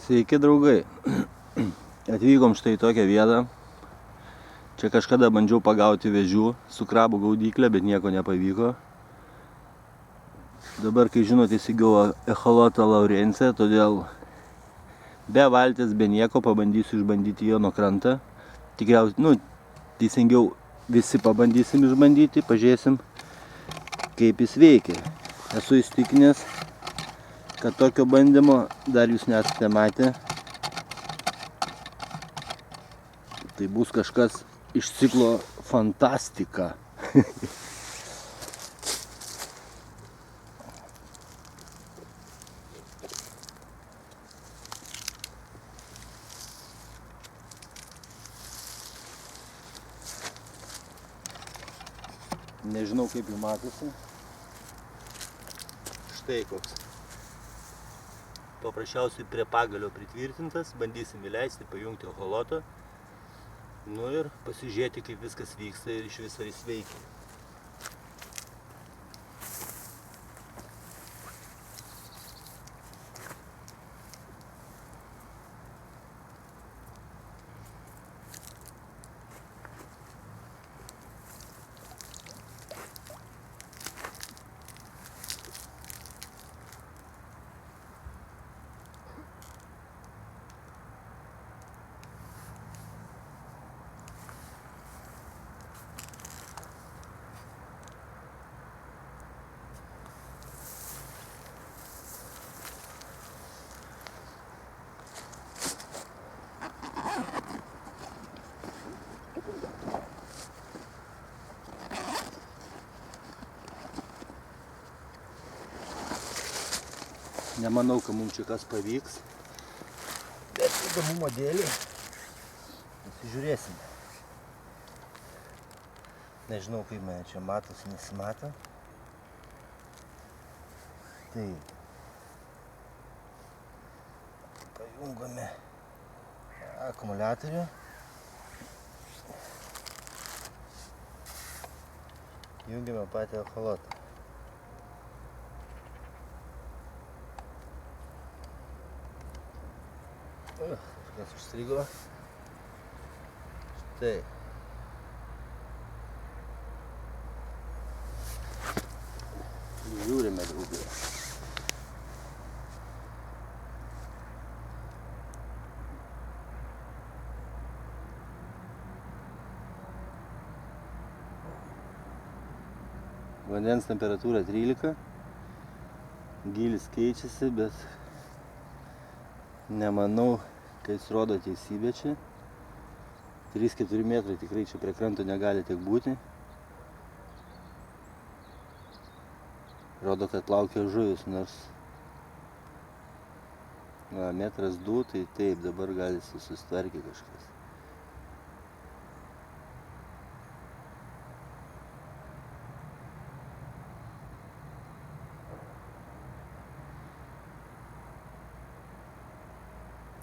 Sveiki draugai, atvykom štai į tokią vietą. Čia kažkada bandžiau pagauti vėžių su krabų gaudyklė, bet nieko nepavyko. Dabar, kai žinote, įsigijau echolotą Laurencę, todėl be valties, be nieko pabandysiu išbandyti jo nuo krantą. Tikriausiai, teisingiau, visi pabandysim išbandyti, pažiūrėsim, kaip jis veikia. Esu įstikinęs, kad tokio bandymo dar jūs nesate matę. Tai bus kažkas iš ciklo fantastika. Nežinau, kaip jų matosi. Štai koks. Paprasčiausiai prie pagalio pritvirtintas, bandysim įleisti, pajungti echolotą. Ir pasižiūrėti, kaip viskas vyksta ir iš viso jis veikia. Nemanau, kad mums čia kas pavyks, bet įdomumo dėlį pasižiūrėsime. Nežinau, kaip man čia matosi, nesimato. Tai pajungome akumuliatorių. Jungiame patį echolotą. Kažkas užstrigo. Štai. Žiūrime, draugai. Vandens temperatūra 13. Gylis keičiasi, bet nemanau, kad jis rodo teisybę čia. 3-4 metrai tikrai čia prie kranto negali tiek būti. Rodo, kad laukia žuvis, nors 1-2 metrai, tai taip, dabar gali susitvarkyti kažkas.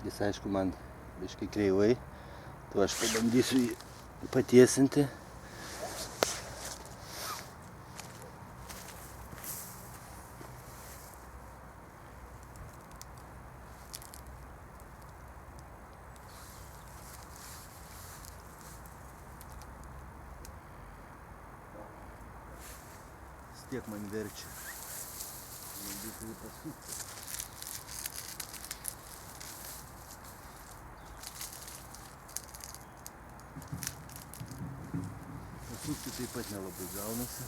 Jis, aišku, man biškai kreivai, tai aš pabandysiu jį patiesinti. Vis tiek man verčia. Bandysiu jį pasukti. Pasukti taip pat nelabai gaunasi.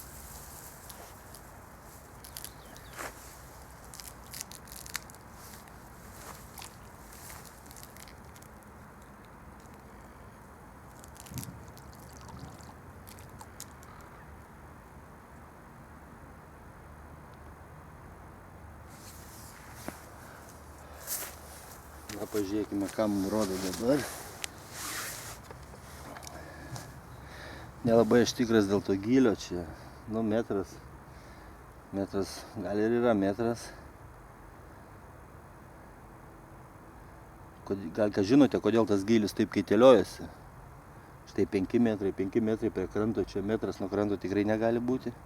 Pažiūrėkime, ką mums rodo dabar. Nelabai aš tikras dėl to gylio čia. Metras. Metras, gal ir yra metras. Gal ką žinote, kodėl tas gylis taip kaiteliojasi? Štai 5 metrai prie kranto, čia metras nuo kranto tikrai negali būti.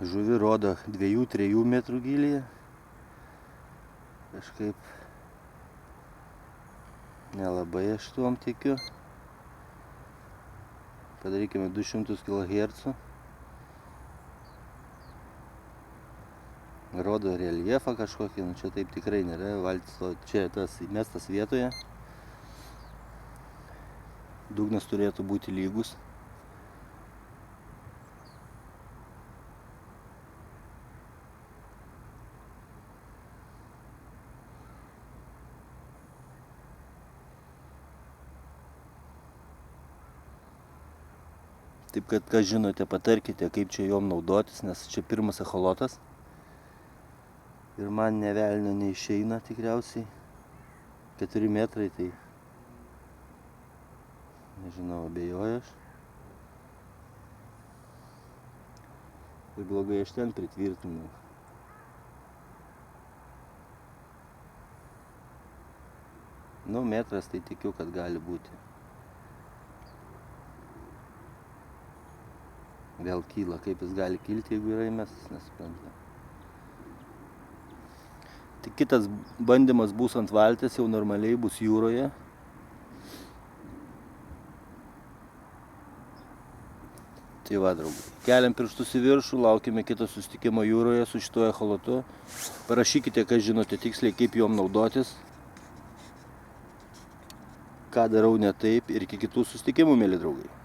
Žuvi rodo 2-3 metrų gylyje. kažkaip nelabai aš tuom tikiu. Padarykime 200 kHz. Rodo reljefą kažkokį, nu čia taip tikrai nėra, valtis čia tas įmestas vietoje. Dugnas turėtų būti lygus. Taip kad, kas žinote, patarkite, kaip čia jom naudotis, nes čia pirmas echolotas. Ir man nė velnio neišeina tikriausiai. 4 metrai, tai nežinau, abejoju aš. Ir blogai aš ten pritvirtinau. Nu, metras tai tikiu, kad gali būti. Vėl kyla, kaip jis gali kilti, jeigu yra įmestas, nesuprantu. Tik kitas bandymas bus ant valties, jau normaliai bus jūroje. Tai va, draugai. Keliam pirštus į viršų, laukime kito susitikimo jūroje su šituo echolotu. Parašykite, kas žinote tiksliai, kaip jom naudotis. Ką darau ne taip ir iki kitų susitikimų, mėly draugai.